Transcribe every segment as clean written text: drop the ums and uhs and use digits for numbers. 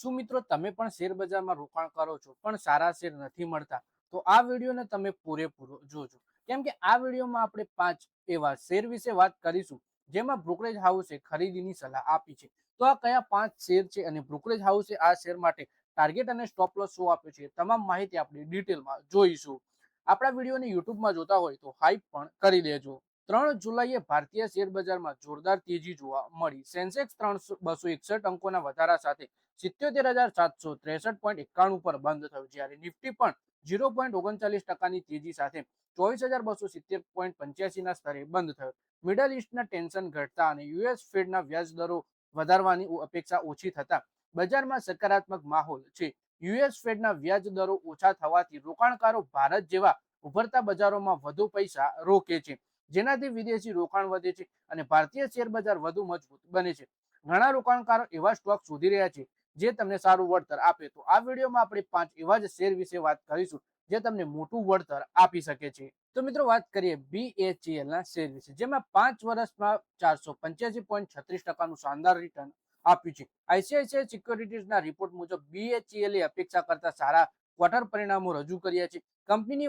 શું મિત્રો તમે પણ શેર બજારમાં રોકાણ કરો છો પણ સારા શેર નથી મળતા? તો આ વિડીયોને તમે પૂરેપૂરો જોજો, કેમ કે આ વિડીયોમાં આપણે 5 એવા શેર વિશે વાત કરીશું જેમાં બ્રોકરેજ હાઉસે ખરીદીની સલાહ આપી છે. તો આ કયા 5 શેર છે અને બ્રોકરેજ હાઉસે આ શેર માટે ટાર્ગેટ અને સ્ટોપ લોસ શું આપ્યો છે, તમામ માહિતી આપણે ડિટેલમાં જોઈશું. આપણા વિડીયોને યુટ્યુબમાં જોતા હોય તો હાઈપ પણ કરી દેજો. 3 જુલાઈએ ભારતીય શેર બજારમાં જોરદાર તેજી જોવા મળી. સેન્સેક્સ 261 અંકોના વધારા સાથે 77,763.91 પર બંધ થયું, જ્યારે નિફ્ટી પણ 0.39% તેજી સાથે 24,270.85 ના સ્તરે બંધ થયો. મિડલ ઈસ્ટના ટેન્શન ઘટતા અને યુએસ ફેડના વ્યાજ દરો વધારવાની અપેક્ષા ઓછી થતા બજારમાં સકારાત્મક માહોલ છે. યુએસ ફેડના વ્યાજ દરો ઓછા થવાથી રોકાણકારો ભારત જેવા ઉભરતા બજારોમાં વધુ પૈસા રોકે છે, જેનાથી વિદેશી રોકાણ વધે છે અને ભારતીય શેર બજાર વધુ મજબૂત બને છે. ઘણા રોકાણકારો એવા સ્ટોક શોધી રહ્યા છે જે તમને સારું વળતર આપે. તો આ વિડીયોમાં આપણે 5 એવા જ શેર વિશે વાત કરીશું જે તમને મોટું વળતર આપી શકે છે. તો મિત્રો વાત કરીએ BHEL ના શેર વિશે, જેમાં 5 વર્ષમાં 485.36% શાનદાર રિટર્ન આપ્યું છે. આઈસીઆઈસીઆઈ સિક્યોરિટીઝના રિપોર્ટ મુજબ BHEL અપેક્ષા કરતા સારા ક્વાર્ટર પરિણામો રજૂ કર્યા છે. કંપનીની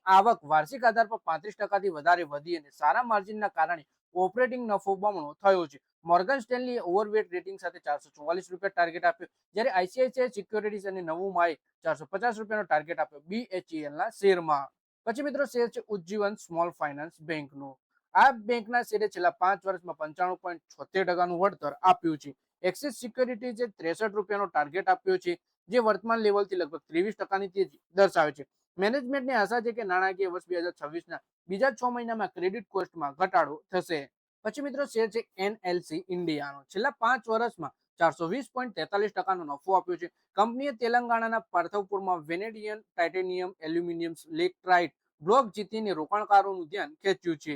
આવક વાર્ષિક આધાર પર 35% વધારે વધી અને સારા માર્જિનના કારણે ઓપરેટિંગ નફો બમણો થયો છે. મોર્ગન સ્ટેનલીએ ઓવરવેટ રેટિંગ સાથે 444 રૂપિયા ટાર્ગેટ આપ્યો, જ્યારે આઈસીઆઈસીઆઈ સિક્યોરિટીઝ અને નવું માએ 450 રૂપિયાનો ટાર્ગેટ આપ્યો BHEL ના શેરમાં. પછી મિત્રો શેર છે ઉજ્જીવન સ્મોલ ફાઇનાન્સ બેંકનો. આ બેંકના શેરે છેલ્લા 5 વર્ષમાં 95.76% વળતર આપ્યું છે. એક્સિસ સિક્યોરિટીઝે 63 રૂપિયાનો ટાર્ગેટ આપ્યો છે, જે વર્તમાન લેવલથી લગભગ 23% તેજી દર્શાવે છે. મેનેજમેન્ટને આશા છે કે નાણાકીય વર્ષ 2026ના બીજા 6 મહિનામાં ક્રેડિટ કોસ્ટમાં ઘટાડો થશે. પછી મિત્રો શેર છે એનએલસી ઇન્ડિયાનો. છેલ્લા 5 વર્ષમાં 420.43%નો નફો આપ્યો છે. કંપનીએ તેલંગાણાના પાર્થવપુરમાં વેનેડિયમ ટાઇટેનિયમ એલ્યુમિનિયમ લેક્ટ્રાઇટ બ્લોક જીતીને રોકાણકારોનું ધ્યાન ખેંચ્યું છે.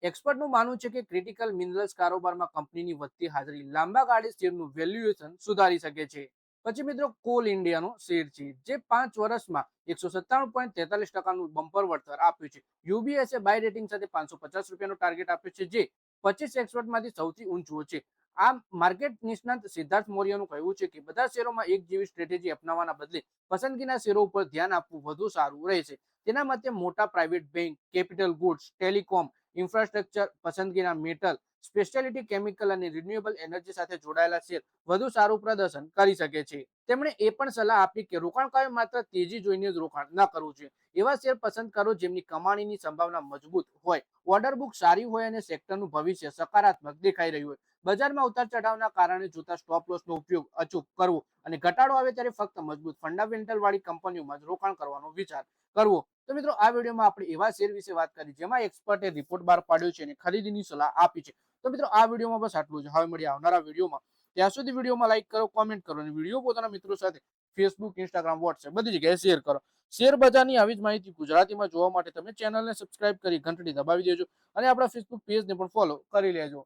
એક્સપર્ટનું માનવું છે કે ક્રિટિકલ મિનરલ્સ કારોબારમાં કંપનીની વધતી હાજરી લાંબા ગાળે શેરનું વેલ્યુએશન સુધારી શકે છે. પછી મિત્રો કોલ ઇન્ડિયાનો શેર છે, જે 5 વર્ષમાં 197.43%નું બમ્પર વળતર આપ્યું છે. યુબીએસએ બાય રેટિંગ સાથે 550 રૂપિયાનો ટાર્ગેટ આપ્યો છે, જે 25 એક્સપર્ટમાંથી સૌથી ઊંચું છે. આ માર્કેટ નિષ્ણાત સિદ્ધાર્થ મૌર્યનું કહેવું છે કે બધા શેરોમાં એક જેવી સ્ટ્રેટેજી અપનાવવાના બદલે પસંદગીના શેરો ઉપર ધ્યાન આપવું વધુ સારું રહેશે. તેના મતે મોટા private bank, capital goods, telecom, infrastructure, પસંદગીના મેટલ, સ્પેશિયાલિટી કેમિકલ અને રિન્યુએબલ એનર્જી સાથે જોડાયેલા શેર વધુ સારું પ્રદર્શન કરી શકે છે. તેમણે એ પણ સલાહ આપી કે રોકાણકારોએ માત્ર તેજી જોઈને જ રોકાણ ન કરવું જોઈએ. એવા શેર પસંદ કરો જેમની કમાણીની સંભાવના મજબૂત હોય, ઓર્ડર બુક સારી હોય અને સેક્ટરનું ભવિષ્ય સકારાત્મક દેખાઈ રહ્યું હોય. બજારમાં ઉતાર ચઢાવના કારણે જોતા સ્ટોપ લોસનો ઉપયોગ અચૂક કરવો અને ઘટાડો આવે ત્યારે ફક્ત મજબૂત ફંડામેન્ટલ વાળી કંપનીઓમાં જ રોકાણ કરવાનો વિચાર કરવો. તો મિત્રો આ વિડીયોમાં આપણે એવા શેર વિશે વાત કરી જેમાં એક્સપર્ટે રિપોર્ટ બહાર પાડ્યો છે અને ખરીદીની સલાહ આપી છે. તો મિત્રો આ વિડીયોમાં બસ આટલું જ. હવે મળીએ આવનારા વિડીયોમાં. ત્યાં સુધી વિડીયોમાં લાઈક કરો, કોમેન્ટ કરો અને વિડીયો પોતાના મિત્રો સાથે ફેસબુક, ઇન્સ્ટાગ્રામ, વોટ્સએપ બધી જગ્યાએ શેર કરો. શેર બજારની આવી જ માહિતી ગુજરાતીમાં જોવા માટે તમે ચેનલને સબસ્ક્રાઇબ કરી ઘંટડી દબાવી દેજો અને આપણા ફેસબુક પેજને પણ ફોલો કરી લેજો.